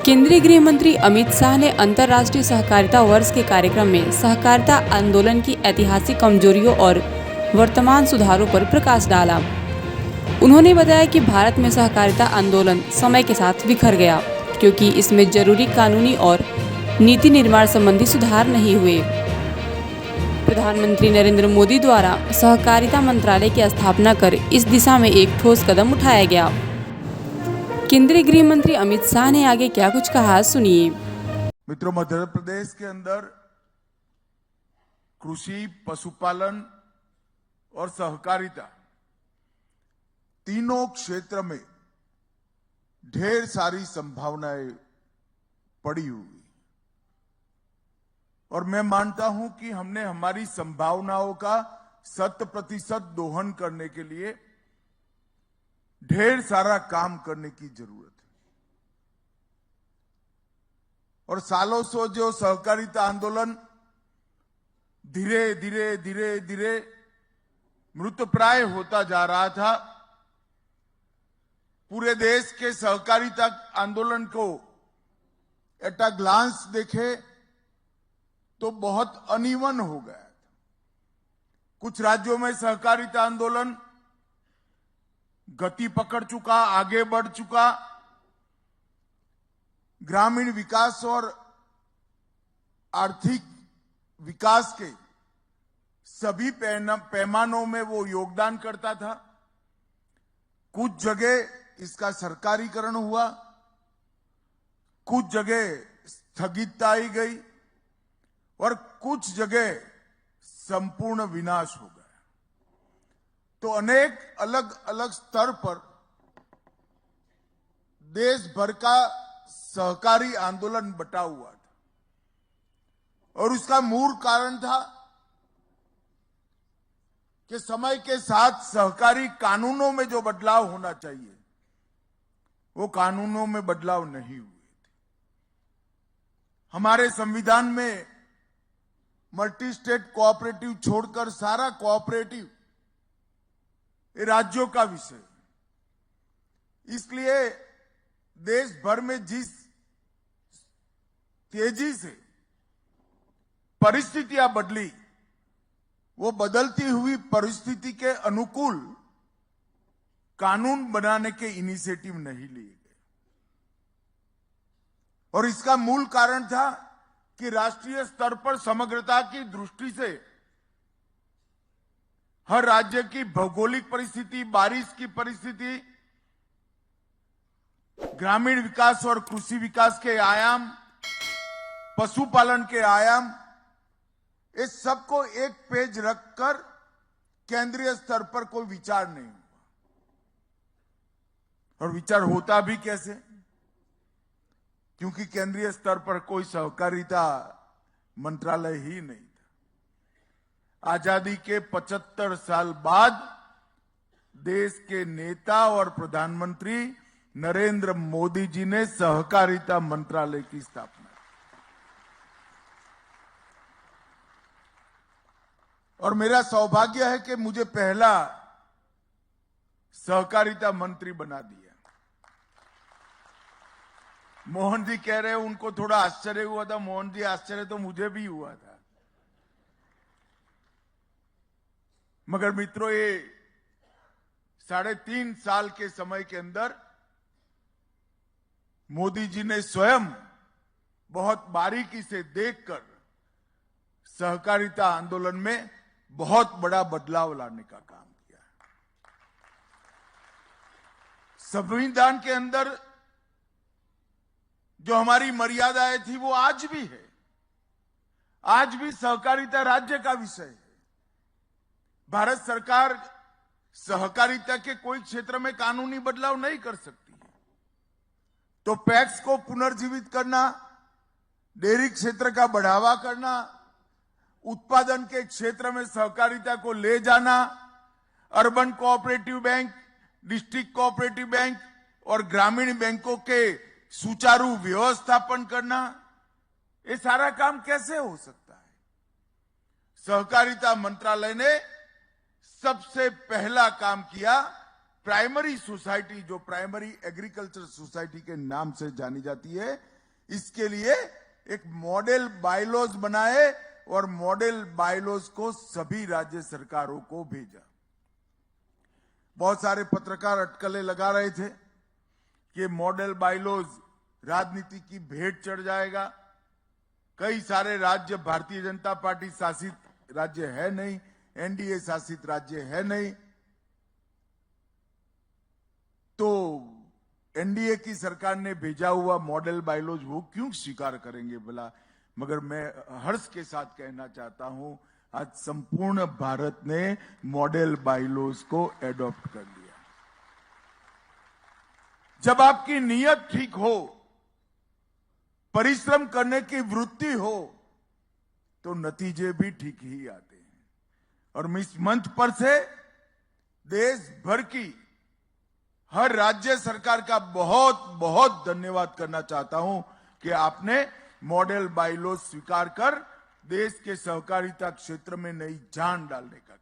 केंद्रीय गृह मंत्री अमित शाह ने अंतर्राष्ट्रीय सहकारिता वर्ष के कार्यक्रम में सहकारिता आंदोलन की ऐतिहासिक कमजोरियों और वर्तमान सुधारों पर प्रकाश डाला। उन्होंने बताया कि भारत में सहकारिता आंदोलन समय के साथ बिखर गया क्योंकि इसमें जरूरी कानूनी और नीति निर्माण संबंधी सुधार नहीं हुए। प्रधानमंत्री नरेंद्र मोदी द्वारा सहकारिता मंत्रालय की स्थापना कर इस दिशा में एक ठोस कदम उठाया गया। केंद्रीय गृह मंत्री अमित शाह ने आगे क्या कुछ कहा, सुनिए। मित्रों, मध्य प्रदेश के अंदर कृषि, पशुपालन और सहकारिता तीनों क्षेत्र में ढेर सारी संभावनाएं पड़ी हुई और मैं मानता हूं कि हमने हमारी संभावनाओं का 100% दोहन करने के लिए ढेर सारा काम करने की जरूरत है। और सालों से जो सहकारिता आंदोलन धीरे धीरे मृतप्राय होता जा रहा था, पूरे देश के सहकारिता आंदोलन को एट अ ग्लांस देखे तो बहुत अनइवन हो गया था। कुछ राज्यों में सहकारिता आंदोलन गति पकड़ चुका, आगे बढ़ चुका। ग्रामीण विकास और आर्थिक विकास के सभी पैमानों में वो योगदान करता था। कुछ जगह इसका सरकारीकरण हुआ, कुछ जगह स्थगितता आई गई और कुछ जगह संपूर्ण विनाश हो गया। तो अनेक अलग अलग स्तर पर देश भर का सहकारी आंदोलन बटा हुआ था और उसका मूल कारण था कि समय के साथ सहकारी कानूनों में जो बदलाव होना चाहिए वो कानूनों में बदलाव नहीं हुए थे। हमारे संविधान में मल्टी स्टेट कोऑपरेटिव छोड़कर सारा कोऑपरेटिव राज्यों का विषय। इसलिए देश भर में जिस तेजी से परिस्थितियां बदली, वो बदलती हुई परिस्थिति के अनुकूल कानून बनाने के इनिशिएटिव नहीं लिए गए। और इसका मूल कारण था कि राष्ट्रीय स्तर पर समग्रता की दृष्टि से हर राज्य की भौगोलिक परिस्थिति, बारिश की परिस्थिति, ग्रामीण विकास और कृषि विकास के आयाम, पशुपालन के आयाम, इस सबको एक पेज रखकर केंद्रीय स्तर पर कोई विचार नहीं हुआ। और विचार होता भी कैसे? क्योंकि केंद्रीय स्तर पर कोई सहकारिता मंत्रालय ही नहीं था। आजादी के 75 साल बाद देश के नेता और प्रधानमंत्री नरेंद्र मोदी जी ने सहकारिता मंत्रालय की स्थापना की। और मेरा सौभाग्य है कि मुझे पहला सहकारिता मंत्री बना दिया। मोहन जी कह रहे हैं उनको थोड़ा आश्चर्य हुआ था। मोहन जी, आश्चर्य तो मुझे भी हुआ था। मगर मित्रों, ये 3.5 साल के समय के अंदर मोदी जी ने स्वयं बहुत बारीकी से देखकर सहकारिता आंदोलन में बहुत बड़ा बदलाव लाने का काम किया। संविधान के अंदर जो हमारी मर्यादाएं थी वो आज भी है। आज भी सहकारिता राज्य का विषय है। भारत सरकार सहकारिता के कोई क्षेत्र में कानूनी बदलाव नहीं कर सकती है। तो पैक्स को पुनर्जीवित करना, डेयरी क्षेत्र का बढ़ावा करना, उत्पादन के क्षेत्र में सहकारिता को ले जाना, urban cooperative bank, district cooperative bank और ग्रामीण बैंकों के सुचारू व्यवस्थापन करना, ये सारा काम कैसे हो सकता है? सहकारिता मंत्रालय ने सबसे पहला काम किया, प्राइमरी सोसाइटी, जो प्राइमरी एग्रीकल्चर सोसाइटी के नाम से जानी जाती है, इसके लिए एक मॉडल बायलॉज बनाए और मॉडल बायलॉज को सभी राज्य सरकारों को भेजा। बहुत सारे पत्रकार अटकलें लगा रहे थे कि मॉडल बायलॉज राजनीति की भेंट चढ़ जाएगा। कई सारे राज्य भारतीय जनता पार्टी शासित राज्य है नहीं, एनडीए शासित राज्य है नहीं, तो एनडीए की सरकार ने भेजा हुआ मॉडल बायलॉज वो क्यों स्वीकार करेंगे भला। मगर मैं हर्ष के साथ कहना चाहता हूं, आज संपूर्ण भारत ने मॉडल बायलॉज को एडॉप्ट कर लिया। जब आपकी नीयत ठीक हो, परिश्रम करने की वृत्ति हो, तो नतीजे भी ठीक ही आते हैं। और मैं इस मंच पर से देश भर की हर राज्य सरकार का बहुत बहुत धन्यवाद करना चाहता हूं कि आपने मॉडल बायलॉज स्वीकार कर देश के सहकारिता क्षेत्र में नई जान डालने का